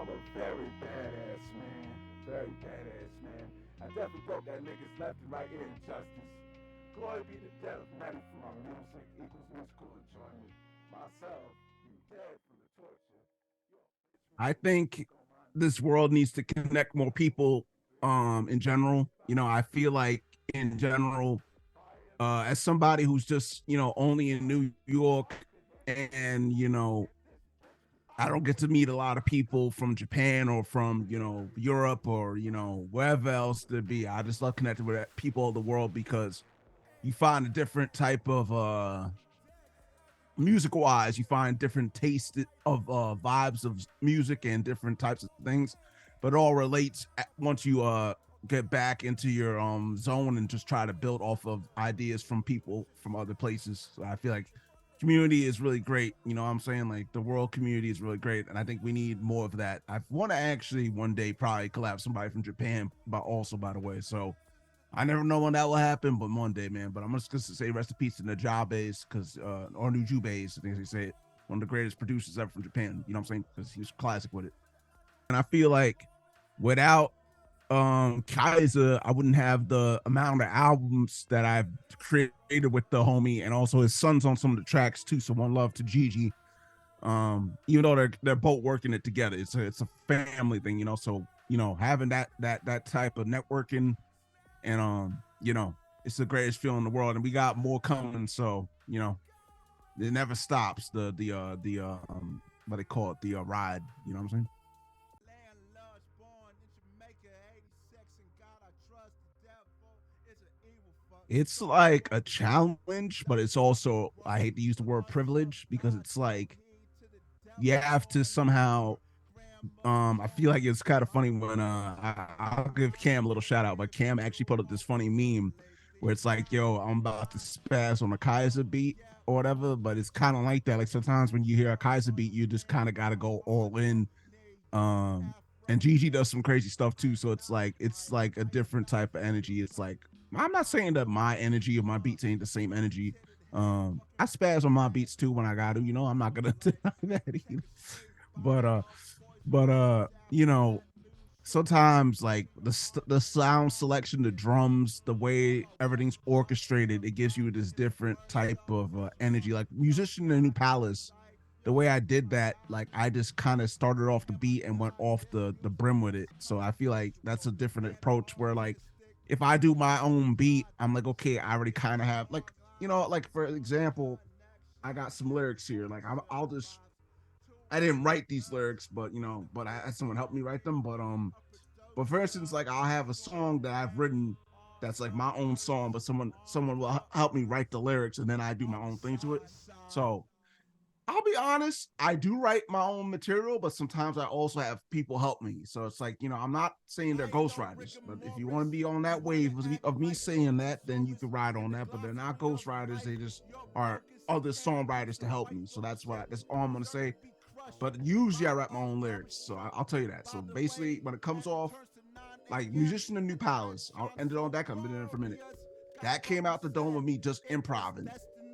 I'm a very badass man. Very badass man. I definitely broke that niggas left and right injustice. Glory be the dead of many for my music equals musical enjoyment. Myself, you dead from the torture. I think this world needs to connect more people in general. I feel like in general, as somebody who's just, only in New York and, I don't get to meet a lot of people from Japan or from, Europe or, wherever else to be. I just love connecting with people of the world because you find a different type of music wise, you find different tastes of vibes of music and different types of things, but it all relates once you get back into your zone and just try to build off of ideas from people from other places. So I feel like community is really great. You know what I'm saying? Like the world community is really great. And I think we need more of that. I want to actually one day probably collab somebody from Japan, but also by the way. So I never know when that will happen, but one day, man. But I'm just gonna say rest in peace to Najabe's, because or Nujube's, I think they say it, one of the greatest producers ever from Japan. You know what I'm saying? Because he was classic with it. And I feel like without Kiza, I wouldn't have the amount of albums that I've created with the homie, and also his son's on some of the tracks too. So one love to Gigi. Even though they're both working it together, it's a family thing, So having that type of networking and it's the greatest feeling in the world, and we got more coming. So it never stops. The what they call it, the ride. You know what I'm saying? It's like a challenge, but it's also, I hate to use the word privilege, because it's like you have to somehow. I feel like it's kind of funny when I'll give Cam a little shout out, but Cam actually put up this funny meme where it's like, yo, I'm about to spaz on a Kaiser beat or whatever, but it's kind of like that. Like sometimes when you hear a Kaiser beat, you just kind of got to go all in. And Gigi does some crazy stuff too, so it's like a different type of energy. It's like, I'm not saying that my energy or my beats ain't the same energy. I spaz on my beats too when I got to. I'm not gonna deny that either. But sometimes like the sound selection, the drums, the way everything's orchestrated, it gives you this different type of energy. Like Musician in a New Palace, the way I did that, like I just kind of started off the beat and went off the brim with it. So I feel like that's a different approach where, like, if I do my own beat, I'm like, okay, I already kind of have, like, like for example, I got some lyrics here. Like I'll just, I didn't write these lyrics, but but I had someone help me write them. But for instance, like I'll have a song that I've written that's like my own song, but someone will help me write the lyrics, and then I do my own thing to it. So I'll be honest, I do write my own material, but sometimes I also have people help me. So it's like, I'm not saying they're ghostwriters, but if you want to be on that wave of me saying that, then you can ride on that. But they're not ghostwriters; they just are other songwriters to help me. So that's all I'm gonna say. But usually I write my own lyrics, so I'll tell you that. So basically, when it comes off, like Musician in New Palace, I'll end it on that. I've been in it for a minute. That came out the dome with me just improving.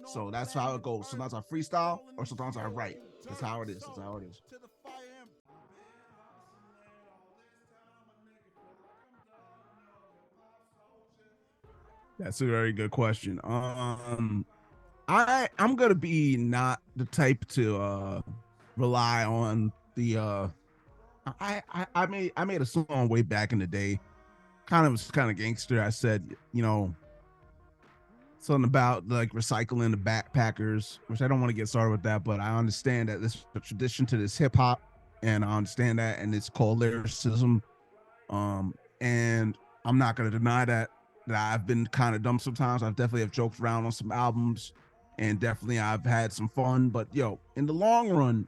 So that's how it goes. Sometimes I freestyle, or sometimes I write. That's how it is. That's how it is. That's a very good question. I'm gonna be not the type to rely on the I made a song way back in the day. Kind of gangster. I said, something about like recycling the backpackers, which I don't want to get started with that, but I understand that this is a tradition to this hip hop, and I understand that, and it's called lyricism. And I'm not gonna deny that I've been kind of dumb sometimes. I've definitely have joked around on some albums, and definitely I've had some fun. But in the long run,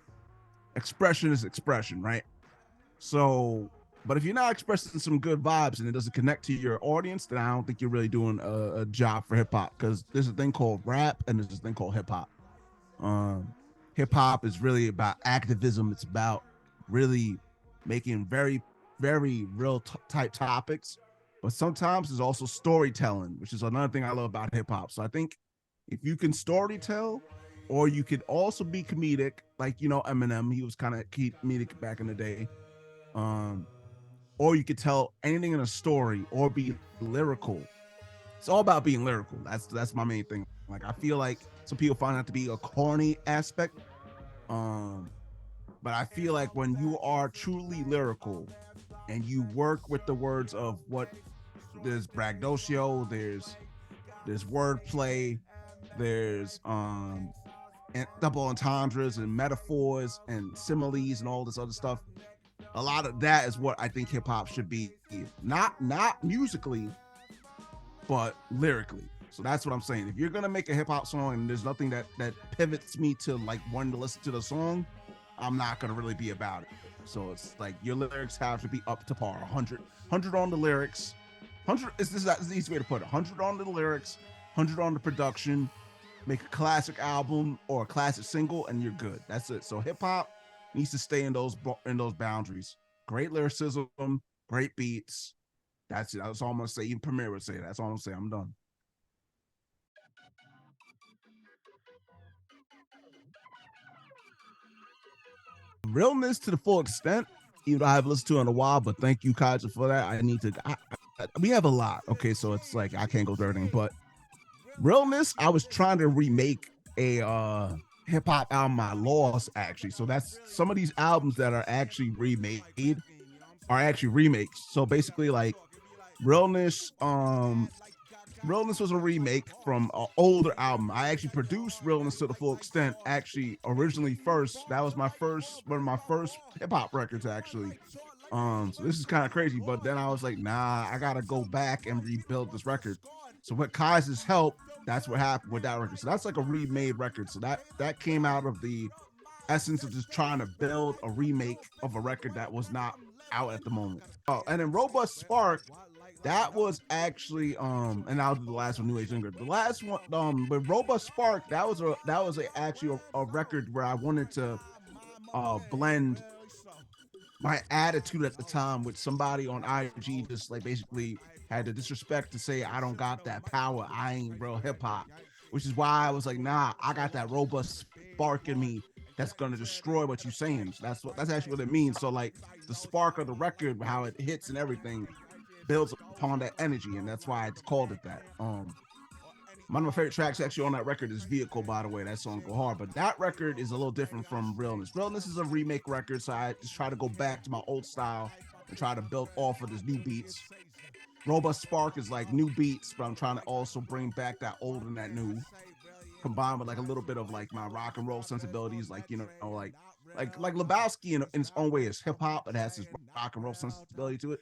expression is expression, right? So, but if you're not expressing some good vibes and it doesn't connect to your audience, then I don't think you're really doing a job for hip hop, because there's a thing called rap and there's a thing called hip hop. Um, Hip hop is really about activism. It's about really making very, very real type topics. But sometimes there's also storytelling, which is another thing I love about hip hop. So I think if you can story tell, or you could also be comedic, like Eminem, he was kind of comedic back in the day. Um, or you could tell anything in a story or be lyrical. It's all about being lyrical. That's my main thing. Like I feel like some people find that to be a corny aspect. Um, but I feel like when you are truly lyrical and you work with the words of what there's braggadocio, there's wordplay, there's and double entendres and metaphors and similes and all this other stuff. A lot of that is what I think hip hop should be. Not musically, but lyrically. So that's what I'm saying. If you're gonna make a hip hop song and there's nothing that pivots me to like wanting to listen to the song, I'm not gonna really be about it. So it's like your lyrics have to be up to par. 100 on the lyrics. 100 is this is the easy way to put it. 100 on the lyrics, 100 on the production. Make a classic album or a classic single, and you're good. That's it. So hip hop needs to stay in those boundaries. Great lyricism, great beats. That's it. That's all I'm gonna say. Even Premier would say that. That's all I'm gonna say. I'm done. Realness to the full extent, even though I haven't listened to it in a while, but thank you, Kaja, for that. I need to. We have a lot. Okay, so it's like I can't go through everything, but realness, I was trying to remake a hip hop album I lost actually. So that's some of these albums that are actually remade are actually remakes. So basically like Realness Realness was a remake from an older album. I actually produced Realness to the full extent. Actually, originally first, that was one of my first hip hop records actually. So this is kind of crazy, but then I was like, nah, I gotta go back and rebuild this record. So with Kai's help, that's what happened with that record. So that's like a remade record. So that came out of the essence of just trying to build a remake of a record that was not out at the moment. Oh, and then Robust Spark, that was actually and I'll do the last one, New Age Linger. The last one, with Robust Spark, actually a record where I wanted to blend my attitude at the time with somebody on IG just like basically had the disrespect to say I don't got that power, I ain't real hip hop, which is why I was like, nah, I got that robust spark in me that's gonna destroy what you're saying. So that's actually what it means. So like the spark of the record, how it hits and everything, builds upon that energy, and that's why it's called it that. One of my favorite tracks actually on that record is Vehicle, by the way. That song go hard. But that record is a little different from Realness. Realness is a remake record, so I just try to go back to my old style and try to build off of this new beats. Robust Spark is like new beats, but I'm trying to also bring back that old and that new, combined with like a little bit of like my rock and roll sensibilities, like like Lebowski in its own way is hip hop, but has this rock and roll sensibility to it.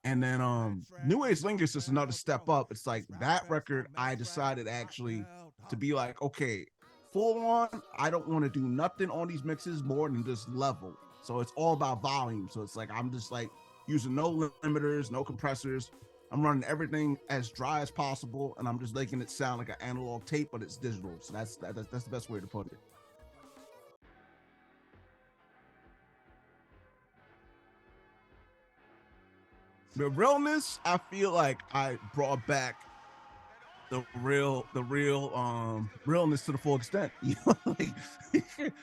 And then New Age Linger is just another step up. It's like that record I decided actually to be like, okay, full on, I don't want to do nothing on these mixes more than just level. So it's all about volume. So it's like I'm just like using no limiters, no compressors. I'm running everything as dry as possible, and I'm just making it sound like an analog tape, but it's digital. So that's the best way to put it. The realness, I feel like I brought back the real realness to the full extent. You know, like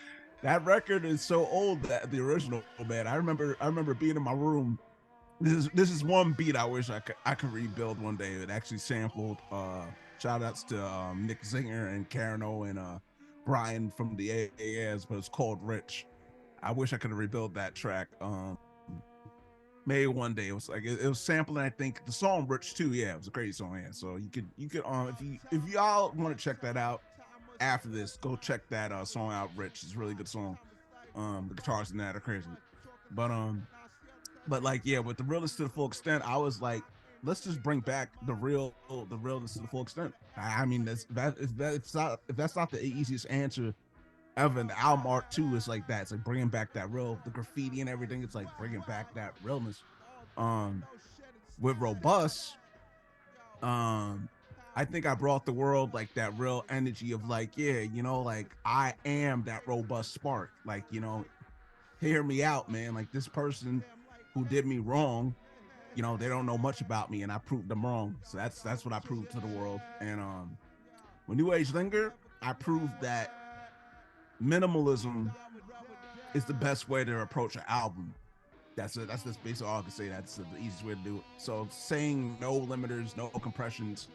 that record is so old that the original, man. I remember being in my room. This is one beat I wish I could rebuild one day. It actually sampled shout outs to Nick Zinger and Karen O and Brian from the AAS, but it's called Rich. I wish I could have rebuilt that track. Maybe one day. It was like it was sampling, I think, the song Rich too. Yeah, it was a great song. Yeah, so you could if y'all want to check that out after this, go check that song out. Rich, it's a really good song. The guitars in that are crazy, but like yeah, with the realness to the full extent, I was like, let's just bring back the realness to the full extent. I mean, if that's not the easiest answer ever. And the album art too is like that. It's like bringing back that the graffiti and everything. It's like bringing back that realness. Um, with Robust, um, I think I brought the world like that real energy of like, yeah, like I am that robust spark. Like, hear me out, man. Like this person who did me wrong, they don't know much about me, and I proved them wrong. So that's what I proved to the world. And when New Age Linger, I proved that minimalism is the best way to approach an album. That's just basically all I can say. That's the easiest way to do it. So saying no limiters, no compressions,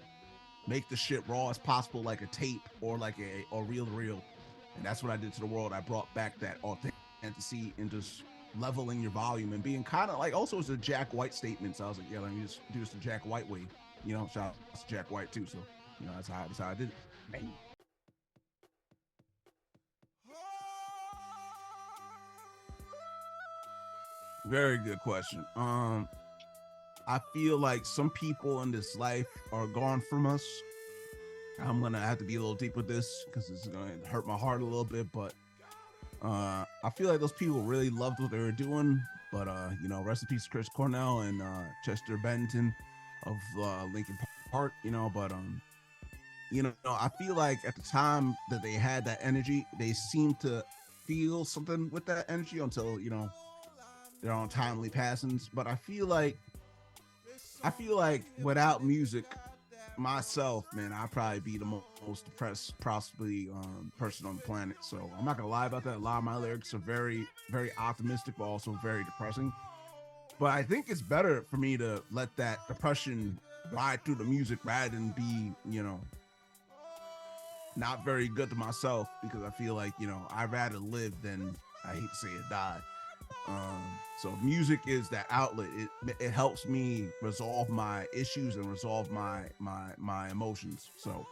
make the shit raw as possible, like a tape or like a or reel to reel. And that's what I did to the world. I brought back that authenticity and just leveling your volume and being kind of like, also it's a Jack White statement. So I was like, yeah, let me just do this the Jack White way. You know, shout out to Jack White too. So, you know, that's how I did it. Man. Very good question. I feel like some people in this life are gone from us. I'm gonna have to be a little deep with this because it's gonna hurt my heart a little bit, but I feel like those people really loved what they were doing. But you know, rest in peace, Chris Cornell and Chester Bennington of Linkin Park. You know, but you know, I feel like at the time that they had that energy, they seemed to feel something with that energy until, you know, their own timely passings. But I feel like without music, myself, man, I'd probably be the most depressed, possibly person on the planet. So I'm not gonna lie about that. A lot of my lyrics are very, very optimistic, but also very depressing. But I think it's better for me to let that depression ride through the music rather than be, you know, not very good to myself, because I feel like, you know, I'd rather live than, I hate to say it, die. So music is that outlet. It helps me resolve my issues and resolve my emotions. So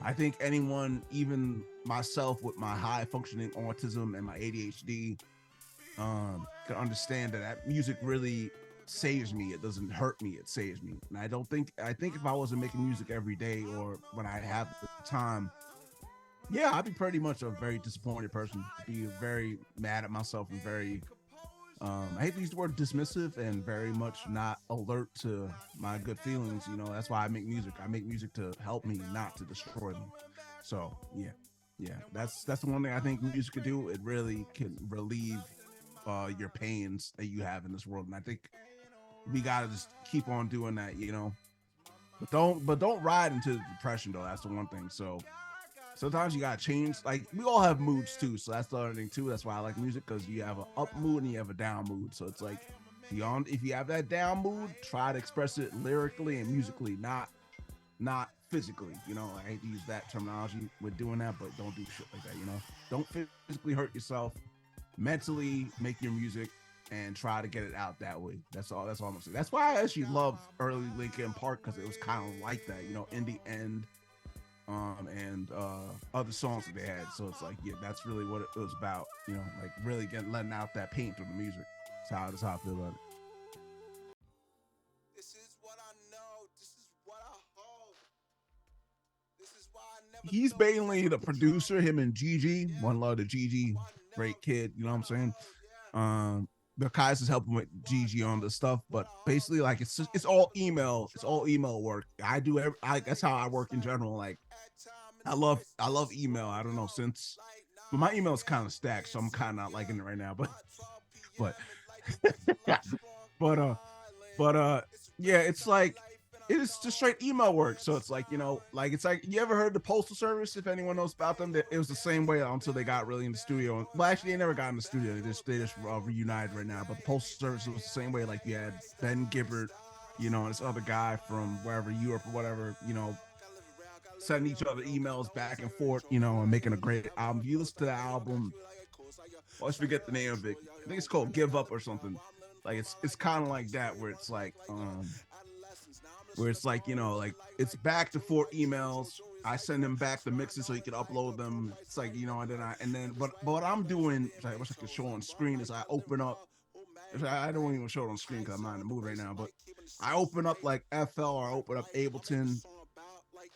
I think anyone, even myself with my high functioning autism and my ADHD, can understand that music really saves me. It doesn't hurt me, it saves me. And I think if I wasn't making music every day or when I have the time, yeah, I'd be pretty much a very disappointed person. Be very mad at myself and very I hate to use the word dismissive and very much not alert to my good feelings. You know, that's why I make music. I make music to help me, not to destroy me. So yeah, that's the one thing I think music could do. It really can relieve your pains that you have in this world, and I think we gotta just keep on doing that. You know, but don't ride into depression though. That's the one thing. So sometimes you gotta change. Like, we all have moods too, so that's the other thing too. That's why I like music, because you have an up mood and you have a down mood. So it's like, if you have that down mood, try to express it lyrically and musically, not physically. You know, I hate to use that terminology with doing that, but don't do shit like that. You know, don't physically hurt yourself. Mentally make your music and try to get it out that way. That's all I'm gonna say. That's why I actually love early Linkin Park, because it was kind of like that. You know, In the End, and other songs that they had. So it's like, yeah, that's really what it was about. You know, like really letting out that pain through the music. That's how I feel about it. This is what I know. This is what I hope. This is why I never. He's mainly the producer. Him and GG, one love to GG, great kid. You know what I'm saying? The Kiza's helping with GG on the stuff, but basically, like, it's all email. It's all email work. That's how I work in general. Like, I love email. I don't know, but my email is kind of stacked, so I'm kind of not liking it right now. But but yeah, it's like, it's just straight email work. So it's like, you know, like, it's like, you ever heard the Postal Service? If anyone knows about them, it was the same way until they got really in the studio. Well, actually, they never got in the studio. They just reunited right now. But the Postal Service was the same way. Like, you had Ben Gibbard, you know, and this other guy from wherever, Europe or whatever, you know, sending each other emails back and forth, you know, and making a great album. If you listen to the album, I always forget the name of it. I think it's called Give Up or something. Like, it's kind of like that, where it's like, you know, like, it's back to forth emails. I send him back the mixes so he can upload them. It's like, you know, but what I'm doing, which I wish I could show on screen, is I open up. I don't even show it on screen because I'm not in the mood right now, but I open up like FL, or I open up Ableton,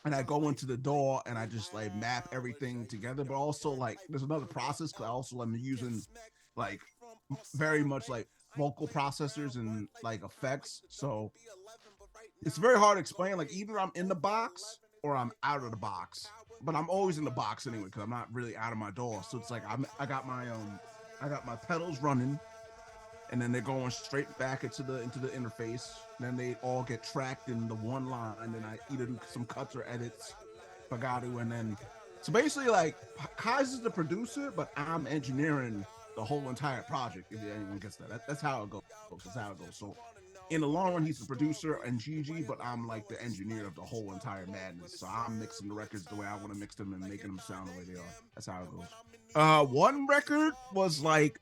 and I go into the DAW and I just like map everything together. But also, like, there's another process, because I also am using like very much like vocal processors and like effects. So it's very hard to explain. Like, either I'm in the box or I'm out of the box, but I'm always in the box anyway, because I'm not really out of my DAW. So it's like, I got my pedals running, and then they're going straight back into the interface. Then they all get tracked in the one line, and then I either do some cuts or edits, Pagado, and then so basically, like, Kai's is the producer, but I'm engineering the whole entire project. If anyone gets that, that's how it goes. That's how it goes. So in the long run, he's the producer and GG, but I'm like the engineer of the whole entire madness. So I'm mixing the records the way I want to mix them and making them sound the way they are. That's how it goes. One record was like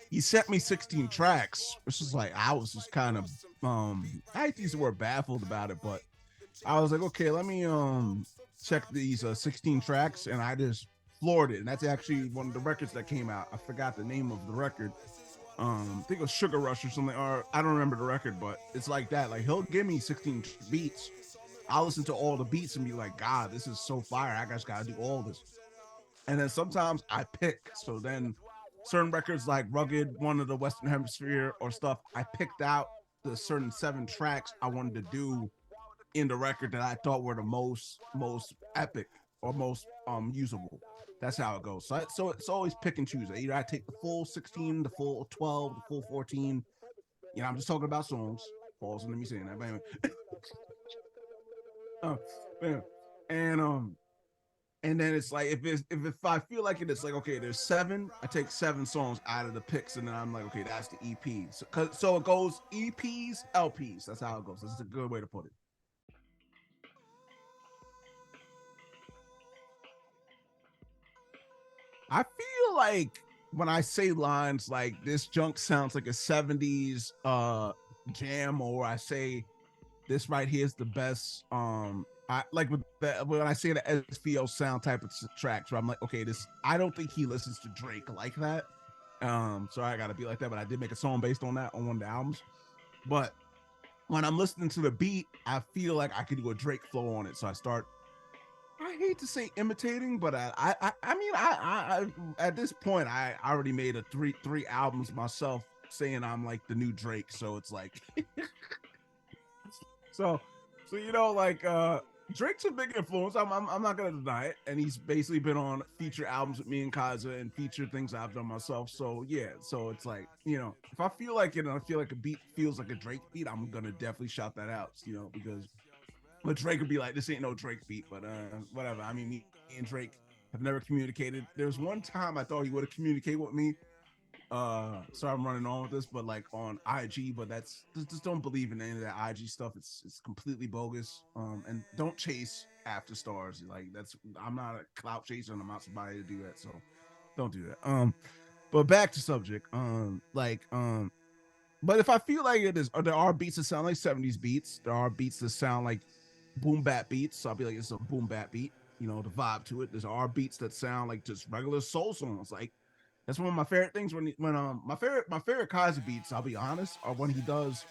he sent me 16 tracks, which is like I was just kind of I hate to use the word baffled about it, but I was like, okay, let me check these 16 tracks, and I just floored it. And that's actually one of the records that came out. I forgot the name of the record. I think it was Sugar Rush or something, or I don't remember the record, but it's like that. Like he'll give me 16 beats. I'll listen to all the beats and be like, God, this is so fire. I just gotta do all this. And then sometimes I pick. So then certain records like Rugged, one of the Western Hemisphere or stuff, I picked out the certain 7 tracks I wanted to do in the record that I thought were the most epic or most usable. That's how it goes. So it's always pick and choose. Either I take the full 16, the full 12, the full 14. You know, I'm just talking about songs. Pause and let me say that. Man. And then it's like if I feel like it's like, okay, there's 7, I take 7 songs out of the picks, and then I'm like, okay, that's the EP. So it goes EPs, LPs. That's how it goes. That's a good way to put it. I feel like when I say lines like this junk sounds like a 70s jam, or I say this right here is the best I like with that when I say the SVO sound type of tracks where I'm like, okay, this I don't think he listens to Drake like that. So I gotta be like that, but I did make a song based on that on one of the albums. But when I'm listening to the beat, I feel like I could do a Drake flow on it. So I hate to say imitating, but I mean I at this point I already made a three albums myself saying I'm like the new Drake, so it's like so you know like Drake's a big influence. I'm not gonna deny it, and he's basically been on feature albums with me and Kiza and feature things I've done myself. So yeah, so it's like, you know, if I feel like it and I feel like a beat feels like a Drake beat, I'm gonna definitely shout that out, you know, because but Drake would be like, this ain't no Drake beat, but whatever. I mean, me and Drake have never communicated. There's one time I thought he would have communicated with me. Sorry, I'm running on with this, but like on IG, but that's just don't believe in any of that IG stuff. It's completely bogus. And don't chase after stars. Like I'm not a clout chaser, and I'm not somebody to do that. So don't do that. But back to subject. But if I feel like it is, or there are beats that sound like 70s beats, there are beats that sound like boom bap beats. So I'll be like, it's a boom bap beat, you know, the vibe to it. There's are beats that sound like just regular soul songs. Like that's one of my favorite things when my favorite Kiza beats, I'll be honest, are when he does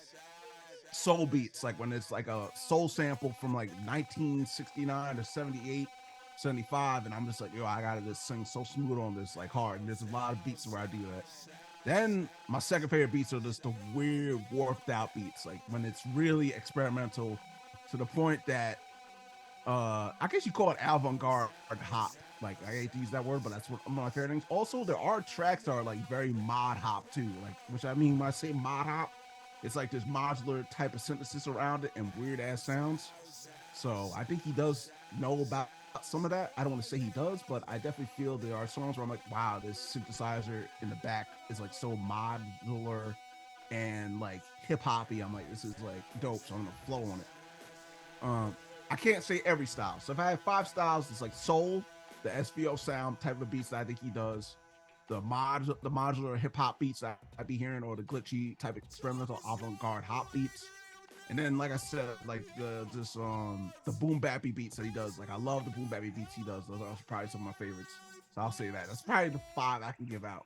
soul beats, like when it's like a soul sample from like 1969 to 78, 75, and I'm just like, yo, I gotta just sing so smooth on this, like hard. And there's a lot of beats where I do that. Then my second favorite beats are just the weird, warped out beats, like when it's really experimental to the point that I guess you call it avant-garde hop. Like I hate to use that word, but that's one of my favorite things. Also, there are tracks that are like very mod hop too, like which I mean when I say mod hop, it's like this modular type of synthesis around it and weird ass sounds. So I think he does know about some of that. I don't want to say he does, but I definitely feel there are songs where I'm like, wow, this synthesizer in the back is like so modular and like hip hoppy. I'm like, this is like dope. So I'm gonna flow on it. I can't say every style. So if I have 5 styles, it's like soul, the SVO sound type of beats that I think he does, the modular hip hop beats that I be hearing, or the glitchy type of experimental avant-garde hop beats. And then, like I said, like the boom bappy beats that he does. Like I love the boom bappy beats he does. Those are probably some of my favorites. So I'll say that. That's probably the 5 I can give out.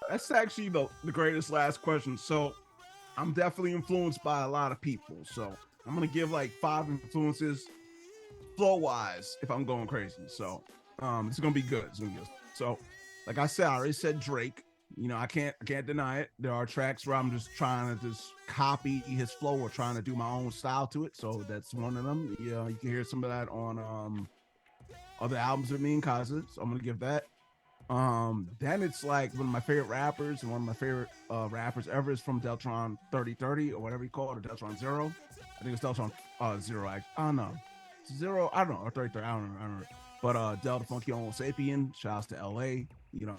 That's actually the greatest last question. So I'm definitely influenced by a lot of people. So I'm gonna give like 5 influences flow wise if I'm going crazy. So it's gonna be good. It's gonna be good. So like I said, I already said Drake. You know, I can't deny it. There are tracks where I'm just trying to just copy his flow or trying to do my own style to it. So that's one of them. Yeah, you can hear some of that on other albums with me and Kiza. So I'm gonna give that. Then it's like one of my favorite rappers and one of my favorite rappers ever is from Deltron 3030 or whatever you call it, or Deltron Zero. I think it's Deltron Zero. I don't know. zero. I don't know, or 33. I don't know. But Delta Funky on Sapien, shouts to LA. You know,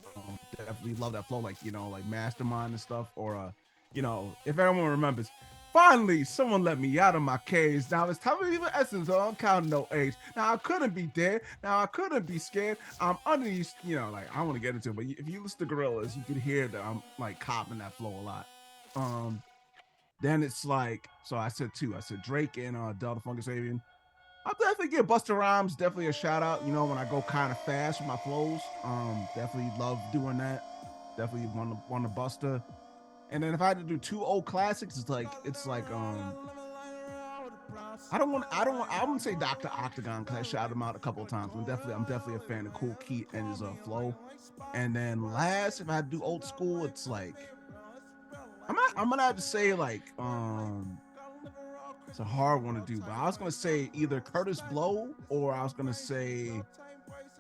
definitely love that flow, like, you know, like Mastermind and stuff. Or you know, if everyone remembers, finally someone let me out of my cage. Now it's time to leave an essence, so I'm counting no age. Now I couldn't be dead. Now I couldn't be scared. I'm underneath, you know, like I don't want to get into it, but if you listen to Gorillas, you can hear that I'm like copping that flow a lot. Then it's like, so I said two. I said Drake and Delta Funky Sabian. I'll definitely give Busta Rhymes definitely a shout out. You know, when I go kind of fast with my flows, definitely love doing that. Definitely want to Busta. And then if I had to do two old classics, I wouldn't say Dr. Octagon because I shouted him out a couple of times. I'm definitely a fan of Cool Keat and his flow. And then last, if I had to do old school, it's like I'm gonna have to say like it's a hard one to do, but I was gonna say either Curtis Blow or I was gonna say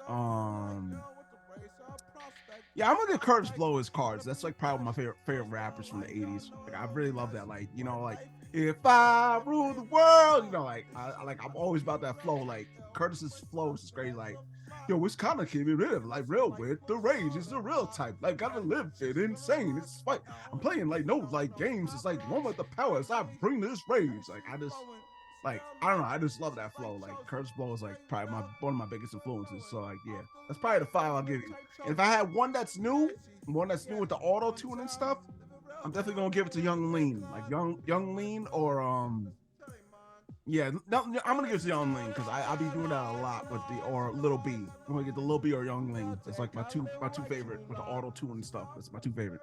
um yeah, I'm gonna give Curtis Blow his cards. That's like probably my favorite rappers from the '80s. Like I really love that. Like, you know, like if I rule the world, you know, like I'm always about that flow. Like Curtis's flow is crazy. Like, yo, which kind of keep it real? Like real with the rage is the real type. Like gotta live it insane. It's like I'm playing like no like games. It's like one with the powers. I bring this rage. Like I don't know. I just love that flow. Like Curtis Blow is like probably one of my biggest influences. So like yeah, that's probably the five I'll give you. And if I had one that's new with the auto tune and stuff, I'm definitely gonna give it to Young Lean. Like Young Lean or yeah, no, I'm gonna give it to Young Lean because I be doing that a lot with the or Little B. I'm gonna get the Little B or Young Lean. It's like my two favorite with the auto tune and stuff. It's my two favorite.